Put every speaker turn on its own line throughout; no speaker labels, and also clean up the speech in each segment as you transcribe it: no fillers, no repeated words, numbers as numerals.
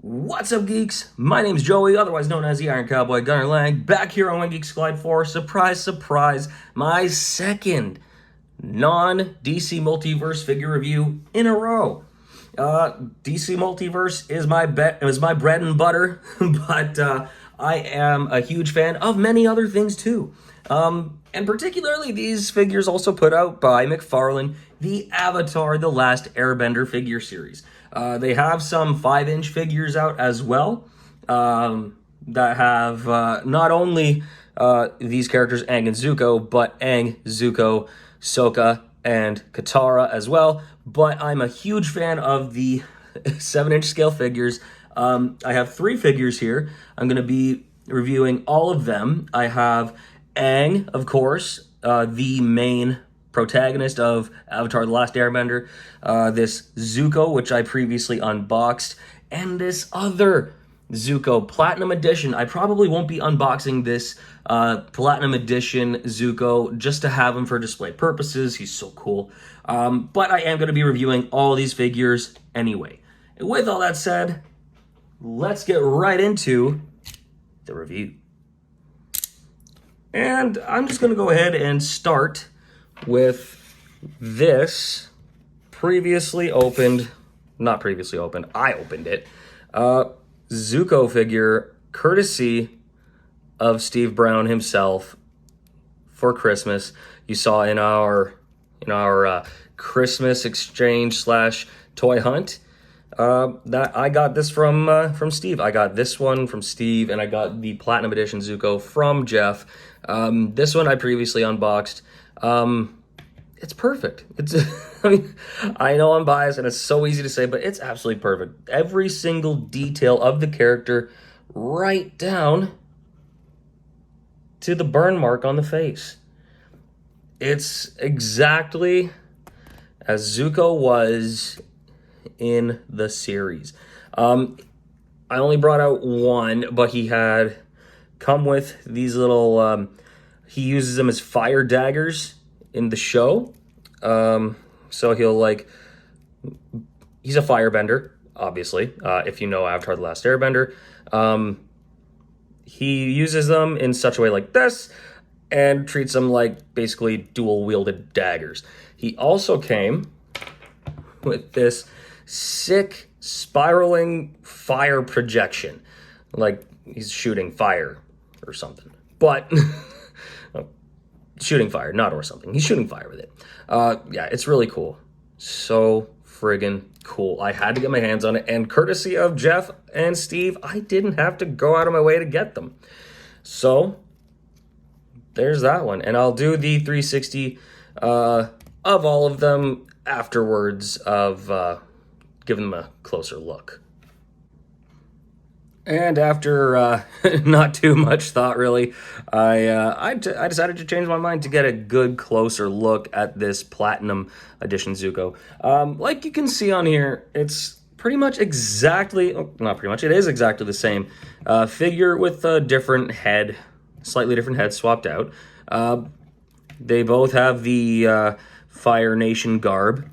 What's up, geeks? My name's Joey, otherwise known as the Iron Cowboy Gunner Lang, back here on When Geeks Collide for, surprise, surprise, my second non-DC Multiverse figure review in a row. DC Multiverse is my bread and butter, but I am a huge fan of many other things too. And particularly these figures also put out by McFarlane, the Avatar: The Last Airbender figure series. They have some 5-inch figures out as well that have not only these characters, Aang and Zuko, but Aang, Zuko, Sokka, and Katara as well. But I'm a huge fan of the 7-inch scale figures. I have 3 figures here. I'm going to be reviewing all of them. I have Aang, of course, the main protagonist of Avatar: The Last Airbender, this Zuko, which I previously unboxed, and this other Zuko Platinum Edition. I probably won't be unboxing this Platinum Edition Zuko just to have him for display purposes. He's so cool. But I am going to be reviewing all these figures anyway. And with all that said, let's get right into the review. And I'm just going to go ahead and start with this previously opened, not previously opened, I opened it, Zuko figure, courtesy of Steve Brown himself for Christmas. You saw in our Christmas exchange slash toy hunt that I got this from Steve. I got this one from Steve, and I got the Platinum Edition Zuko from Jeff. This one I previously unboxed. It's perfect. It's, I know I'm biased and it's so easy to say, but it's absolutely perfect. Every single detail of the character, right down to the burn mark on the face. It's exactly as Zuko was in the series. I only brought out one, but he had come with these little, he uses them as fire daggers in the show. So he'll he's a firebender, obviously, if you know Avatar: The Last Airbender. He uses them in such a way like this and treats them like basically dual-wielded daggers. He also came with this sick spiraling fire projection, like he's shooting fire or something. But shooting fire, not or something. He's shooting fire with it. Yeah, it's really cool. So friggin' cool. I had to get my hands on it, and courtesy of Jeff and Steve, I didn't have to go out of my way to get them. So there's that one, and I'll do the 360 of all of them afterwards of giving them a closer look. And after not too much thought, really, I decided to change my mind to get a good, closer look at this Platinum Edition Zuko. Like you can see on here, it's pretty much exactly, not pretty much, it is exactly the same figure with a different head, slightly different head swapped out. They both have the Fire Nation garb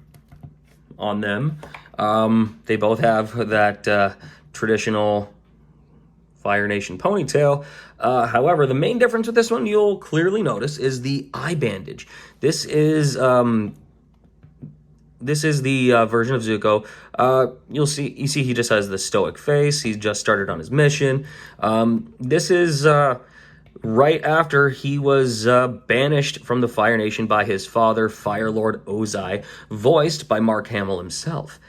on them. They both have that traditional Fire Nation ponytail. However, the main difference with this one you'll clearly notice is the eye bandage. This is the version of Zuko. You see he just has the stoic face. He's just started on his mission. This is right after he was banished from the Fire Nation by his father, Fire Lord Ozai, voiced by Mark Hamill himself.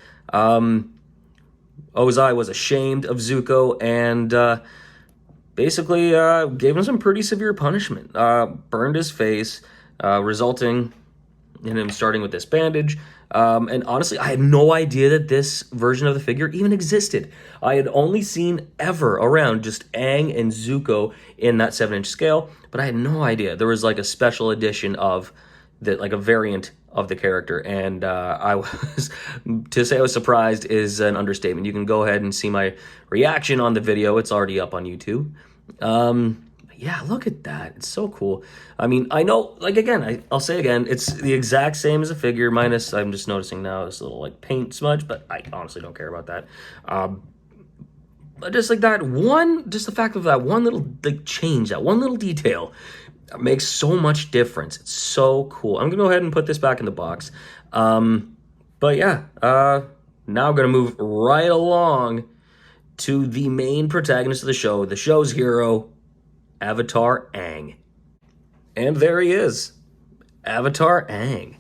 Ozai was ashamed of Zuko and basically gave him some pretty severe punishment. Burned his face, resulting in him starting with this bandage. And honestly, I had no idea that this version of the figure even existed. I had only seen ever around just Aang and Zuko in that 7-inch scale, but I had no idea. There was like a special edition of that, like a variant of the character, and I was, to say I was surprised is an understatement. You can go ahead and see my reaction on the video. It's already up on YouTube. Yeah, look at that. It's so cool. I mean, I know, like, again, I'll say again, it's the exact same as a figure, minus, I'm just noticing now, this little, like, paint smudge, but I honestly don't care about that. just like that one, just the fact of that one little like change, that one little detail makes so much difference. It's so cool. I'm gonna go ahead and put this back in the box. But yeah, now I'm gonna move right along to the main protagonist of the show's hero, Avatar Aang. And there he is, Avatar Aang.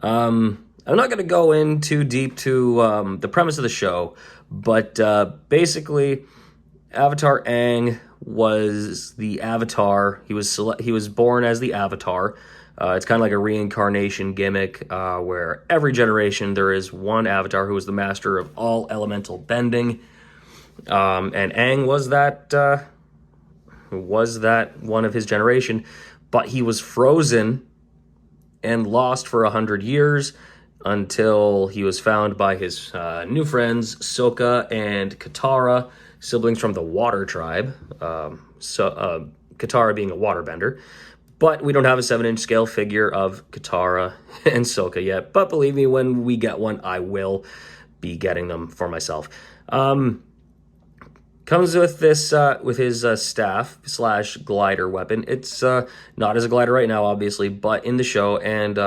I'm not going to go in too deep to the premise of the show, but basically, Avatar Aang was the Avatar. He was born as the Avatar. It's kind of like a reincarnation gimmick where every generation there is one Avatar who is the master of all elemental bending. And Aang was that one of his generation, but he was frozen and lost for 100 years until he was found by his new friends, Sokka and Katara, siblings from the Water Tribe. Katara being a waterbender. But we don't have a 7-inch scale figure of Katara and Sokka yet. But believe me, when we get one, I will be getting them for myself. Comes with this, with his staff / glider weapon. It's not as a glider right now, obviously, but in the show and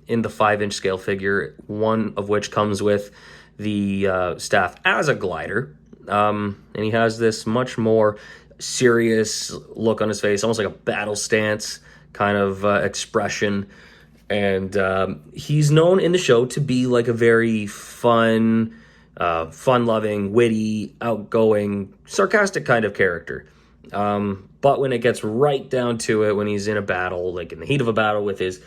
in the 5-inch scale figure, one of which comes with the staff as a glider. And he has this much more serious look on his face, almost like a battle stance kind of expression. And he's known in the show to be like a very fun-loving, witty, outgoing, sarcastic kind of character. But when it gets right down to it, when he's in a battle, like in the heat of a battle with his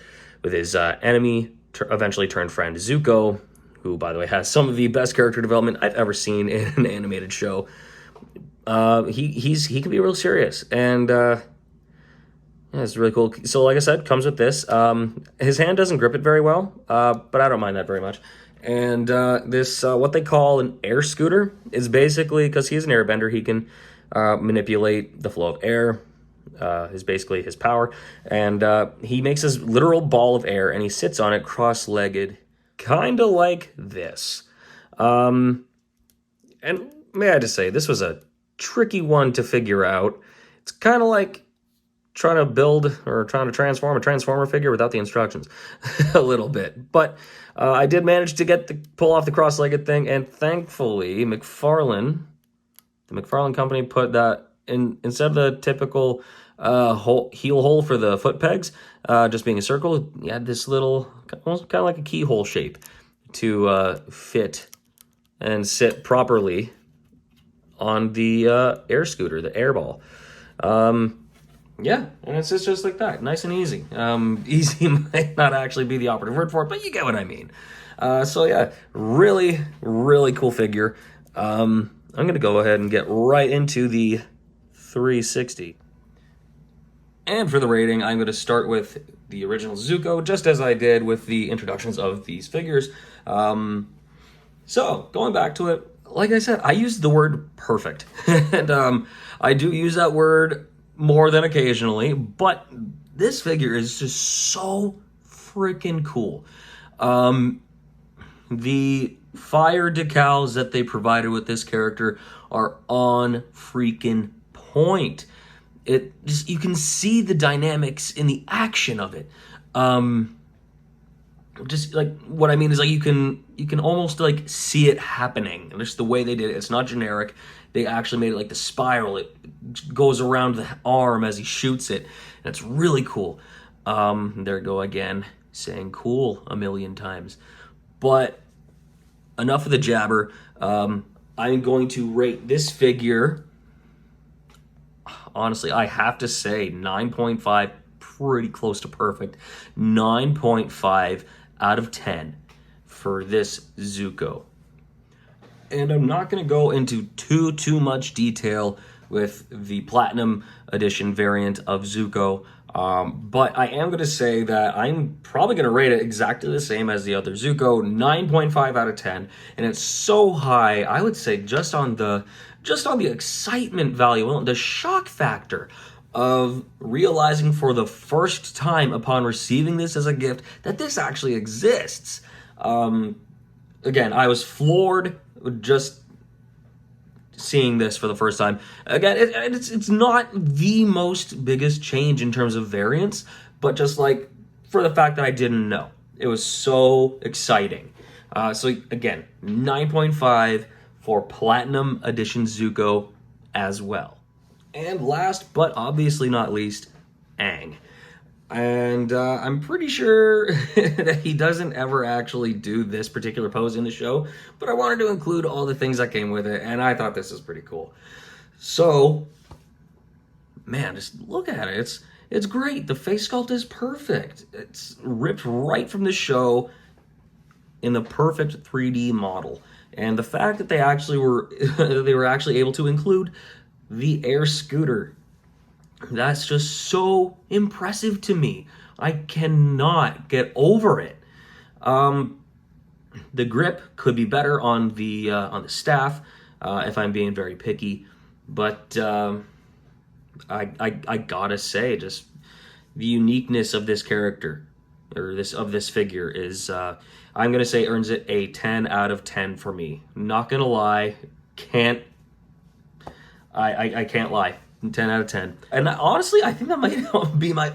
enemy, eventually turned friend Zuko, who, by the way, has some of the best character development I've ever seen in an animated show, he can be real serious. And yeah, it's really cool. So like I said, comes with this. His hand doesn't grip it very well, but I don't mind that very much. And this, what they call an air scooter, is basically, because he's an airbender, he can manipulate the flow of air, is basically his power. And he makes this literal ball of air, and he sits on it cross-legged, kind of like this. And may I just say, this was a tricky one to figure out. It's kind of like trying to build or trying to transform a Transformer figure without the instructions a little bit. But I did manage to pull off the cross-legged thing, and thankfully the McFarlane company put that in, instead of the typical heel hole for the foot pegs, just being a circle, you had this little, almost kind of like a keyhole shape to fit and sit properly on the air scooter, the air ball. Yeah, and it's just like that, nice and easy. Easy might not actually be the operative word for it, but you get what I mean. So yeah, really, really cool figure. I'm going to go ahead and get right into the 360. And for the rating, I'm going to start with the original Zuko, just as I did with the introductions of these figures. So, going back to it, like I said, I used the word perfect. And I do use that word more than occasionally, but this figure is just so freaking cool. The fire decals that they provided with this character are on freaking point. It just, you can see the dynamics in the action of it. Just like what I mean is like you can almost like see it happening. And just the way they did it, it's not generic. They actually made it like the spiral. It goes around the arm as he shoots it. And it's really cool. There we go again, saying cool a million times. But enough of the jabber. I'm going to rate this figure, honestly, I have to say 9.5, pretty close to perfect. 9.5 out of 10 for this Zuko. And I'm not going to go into too much detail with the Platinum Edition variant of Zuko, but I am going to say that I'm probably going to rate it exactly the same as the other Zuko, 9.5 out of 10, and it's so high, I would say just on the excitement value, the shock factor of realizing for the first time upon receiving this as a gift that this actually exists. Again, I was floored, just seeing this for the first time. Again, it's not the most biggest change in terms of variance, but just like for the fact that I didn't know. It was so exciting. So again, 9.5 for Platinum Edition Zuko as well. And last, but obviously not least, Aang. And I'm pretty sure that he doesn't ever actually do this particular pose in the show, but I wanted to include all the things that came with it, and I thought this was pretty cool. So, man, just look at it. It's great. The face sculpt is perfect. It's ripped right from the show in the perfect 3D model. And the fact that they were actually able to include the air scooter, that's just so impressive to me. I cannot get over it. The grip could be better on the staff, if I'm being very picky, but I gotta say, just the uniqueness of this character or this figure is, I'm gonna say, earns it a 10 out of 10 for me. Not gonna lie, I can't lie. 10 out of 10. And honestly, I think that might be my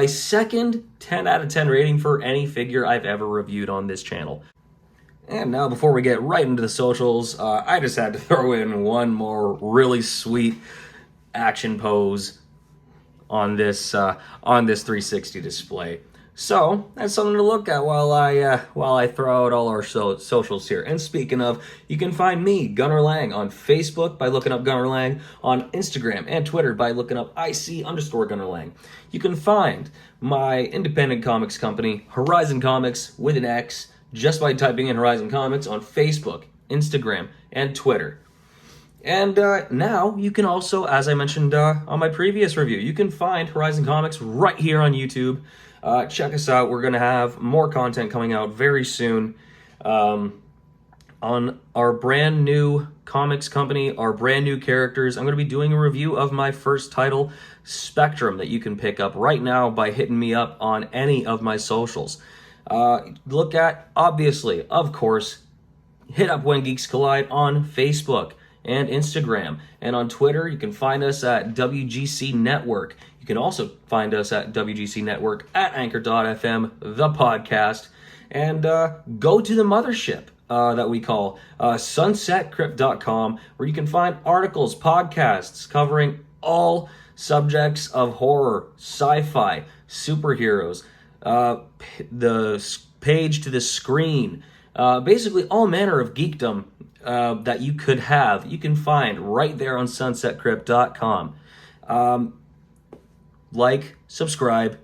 second 10 out of 10 rating for any figure I've ever reviewed on this channel. And now, before we get right into the socials, I just had to throw in one more really sweet action pose on this 360 display. So that's something to look at while I throw out all our socials here. And speaking of, you can find me, Gunnar Lang, on Facebook by looking up Gunnar Lang, on Instagram and Twitter by looking up IC_Gunnar Lang. You can find my independent comics company, Horizon Comics with an X, just by typing in Horizon Comics on Facebook, Instagram, and Twitter. And now you can also, as I mentioned on my previous review, you can find Horizon Comics right here on YouTube. Check us out. We're going to have more content coming out very soon on our brand new comics company, our brand new characters. I'm going to be doing a review of my first title, Spectrum, that you can pick up right now by hitting me up on any of my socials. Look at, obviously, of course, hit up When Geeks Collide on Facebook and Instagram. And on Twitter, you can find us at WGC Network. You can also find us at WGC Network, at Anchor.fm, the podcast, and go to the mothership that we call SunsetCrypt.com, where you can find articles, podcasts covering all subjects of horror, sci-fi, superheroes, the page to the screen, basically all manner of geekdom that you could have, you can find right there on SunsetCrypt.com. Like, subscribe,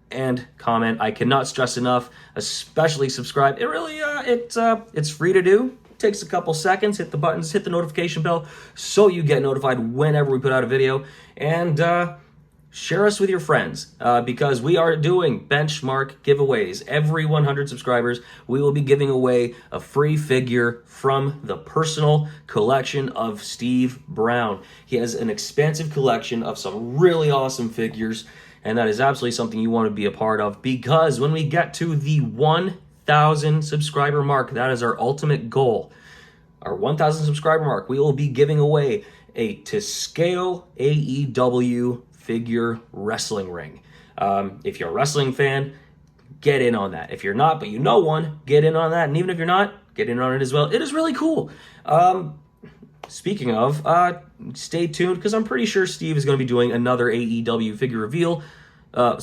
and comment. I cannot stress enough, especially subscribe. It really, it's free to do. It takes a couple seconds. Hit the buttons, hit the notification bell, so you get notified whenever we put out a video. And share us with your friends, because we are doing benchmark giveaways. Every 100 subscribers, we will be giving away a free figure from the personal collection of Steve Brown. He has an expansive collection of some really awesome figures, and that is absolutely something you want to be a part of, because when we get to the 1,000 subscriber mark, that is our ultimate goal. Our 1,000 subscriber mark, we will be giving away a to scale AEW figure wrestling ring. If you're a wrestling fan, get in on that. If you're not, but you know one, get in on that. And even if you're not, get in on it as well. It is really cool. Speaking of, stay tuned, because I'm pretty sure Steve is going to be doing another AEW figure review, here on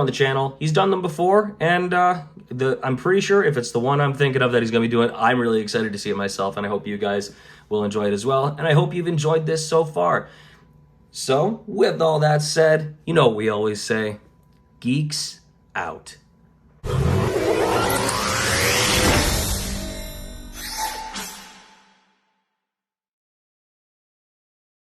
the channel. He's done them before, and I'm pretty sure if it's the one I'm thinking of that he's going to be doing, I'm really excited to see it myself, and I hope you guys will enjoy it as well, and I hope you've enjoyed this so far. So, with all that said, you know what we always say, geeks out.